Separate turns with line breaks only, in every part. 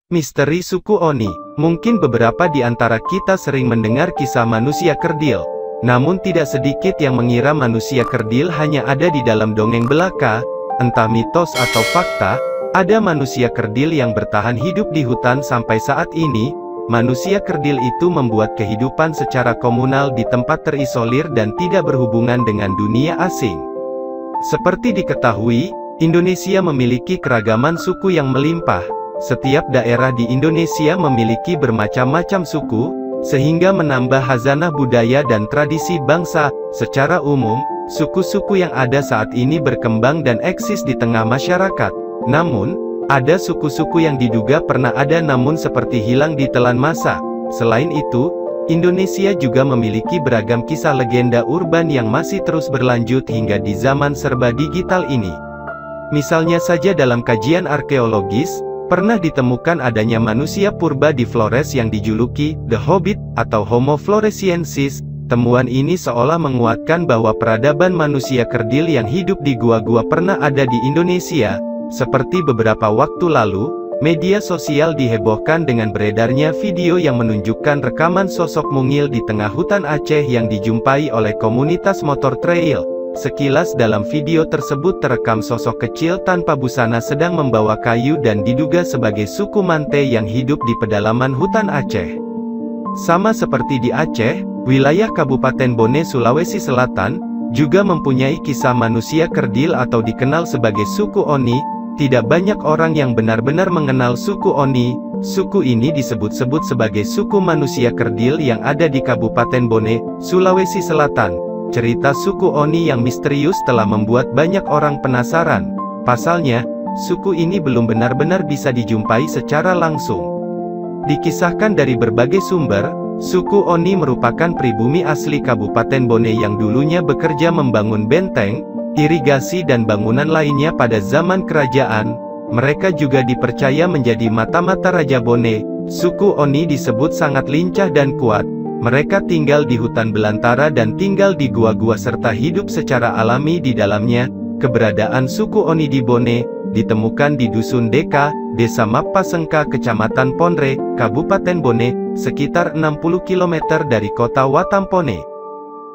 Misteri suku Oni. Mungkin beberapa di antara kita sering mendengar kisah manusia kerdil. Namun tidak sedikit yang mengira manusia kerdil hanya ada di dalam dongeng belaka, entah mitos atau fakta. Ada manusia kerdil yang bertahan hidup di hutan sampai saat ini. Manusia kerdil itu membuat kehidupan secara komunal di tempat terisolir dan tidak berhubungan dengan dunia asing. Seperti diketahui, Indonesia memiliki keragaman suku yang melimpah. Setiap daerah di Indonesia memiliki bermacam-macam suku, sehingga menambah khazanah budaya dan tradisi bangsa. Secara umum, suku-suku yang ada saat ini berkembang dan eksis di tengah masyarakat. Namun, ada suku-suku yang diduga pernah ada namun seperti hilang ditelan masa. Selain itu, Indonesia juga memiliki beragam kisah legenda urban yang masih terus berlanjut hingga di zaman serba digital ini. Misalnya saja dalam kajian arkeologis, pernah ditemukan adanya manusia purba di Flores yang dijuluki The Hobbit atau Homo floresiensis. Temuan ini seolah menguatkan bahwa peradaban manusia kerdil yang hidup di gua-gua pernah ada di Indonesia. Seperti beberapa waktu lalu, media sosial dihebohkan dengan beredarnya video yang menunjukkan rekaman sosok mungil di tengah hutan Aceh yang dijumpai oleh komunitas motor trail. Sekilas dalam video tersebut terekam sosok kecil tanpa busana sedang membawa kayu dan diduga sebagai suku Mante yang hidup di pedalaman hutan Aceh. Sama seperti di Aceh, wilayah Kabupaten Bone, Sulawesi Selatan, juga mempunyai kisah manusia kerdil atau dikenal sebagai suku Oni. Tidak banyak orang yang benar-benar mengenal suku Oni. Suku ini disebut-sebut sebagai suku manusia kerdil yang ada di Kabupaten Bone, Sulawesi Selatan. Cerita suku Oni yang misterius telah membuat banyak orang penasaran. Pasalnya, suku ini belum benar-benar bisa dijumpai secara langsung. Dikisahkan dari berbagai sumber, suku Oni merupakan pribumi asli Kabupaten Bone yang dulunya bekerja membangun benteng, irigasi dan bangunan lainnya pada zaman kerajaan. Mereka juga dipercaya menjadi mata-mata Raja Bone. Suku Oni disebut sangat lincah dan kuat. Mereka tinggal di hutan belantara dan tinggal di gua-gua serta hidup secara alami di dalamnya. Keberadaan suku Oni di Bone ditemukan di Dusun Deka, Desa Mapasengka, Kecamatan Ponre, Kabupaten Bone, sekitar 60 km dari kota Watampone.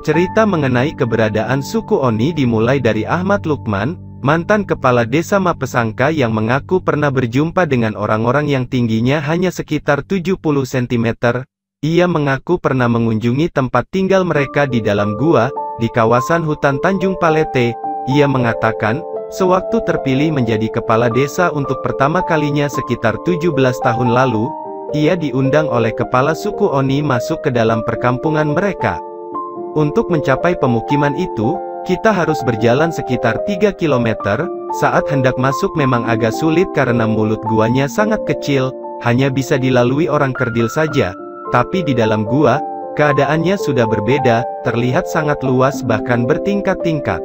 Cerita mengenai keberadaan suku Oni dimulai dari Ahmad Lukman, mantan kepala desa Mapesangka yang mengaku pernah berjumpa dengan orang-orang yang tingginya hanya sekitar 70 cm. Ia mengaku pernah mengunjungi tempat tinggal mereka di dalam gua, di kawasan hutan Tanjung Palete. Ia mengatakan, sewaktu terpilih menjadi kepala desa untuk pertama kalinya sekitar 17 tahun lalu, ia diundang oleh kepala suku Oni masuk ke dalam perkampungan mereka. Untuk mencapai pemukiman itu, kita harus berjalan sekitar 3 km, saat hendak masuk memang agak sulit karena mulut guanya sangat kecil, hanya bisa dilalui orang kerdil saja. Tapi di dalam gua, keadaannya sudah berbeda, terlihat sangat luas bahkan bertingkat-tingkat.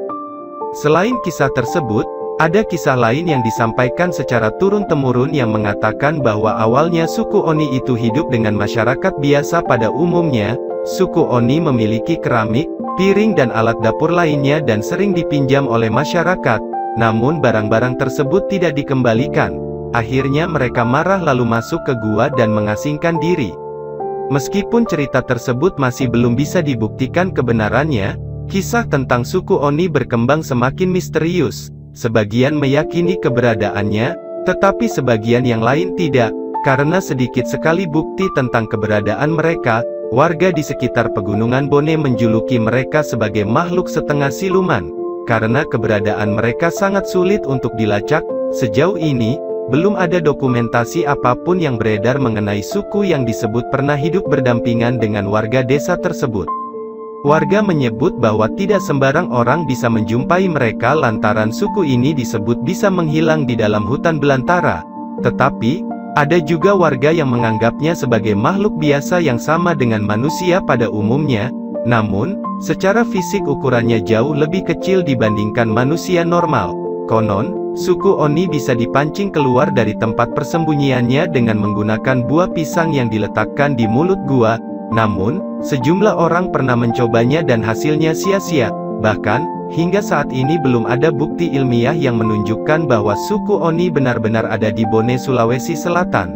Selain kisah tersebut, ada kisah lain yang disampaikan secara turun-temurun yang mengatakan bahwa awalnya suku Oni itu hidup dengan masyarakat biasa pada umumnya. Suku Oni memiliki keramik, piring dan alat dapur lainnya dan sering dipinjam oleh masyarakat. Namun barang-barang tersebut tidak dikembalikan. Akhirnya mereka marah lalu masuk ke gua dan mengasingkan diri. Meskipun cerita tersebut masih belum bisa dibuktikan kebenarannya, kisah tentang suku Oni berkembang semakin misterius. Sebagian meyakini keberadaannya, tetapi sebagian yang lain tidak, karena sedikit sekali bukti tentang keberadaan mereka. Warga di sekitar pegunungan Bone menjuluki mereka sebagai makhluk setengah siluman, karena keberadaan mereka sangat sulit untuk dilacak. Sejauh ini, belum ada dokumentasi apapun yang beredar mengenai suku yang disebut pernah hidup berdampingan dengan warga desa tersebut. Warga menyebut bahwa tidak sembarang orang bisa menjumpai mereka lantaran suku ini disebut bisa menghilang di dalam hutan belantara. Tetapi, ada juga warga yang menganggapnya sebagai makhluk biasa yang sama dengan manusia pada umumnya. Namun, secara fisik ukurannya jauh lebih kecil dibandingkan manusia normal. Konon, suku Oni bisa dipancing keluar dari tempat persembunyiannya dengan menggunakan buah pisang yang diletakkan di mulut gua. Namun, sejumlah orang pernah mencobanya dan hasilnya sia-sia. Bahkan, hingga saat ini belum ada bukti ilmiah yang menunjukkan bahwa suku Oni benar-benar ada di Bone, Sulawesi Selatan.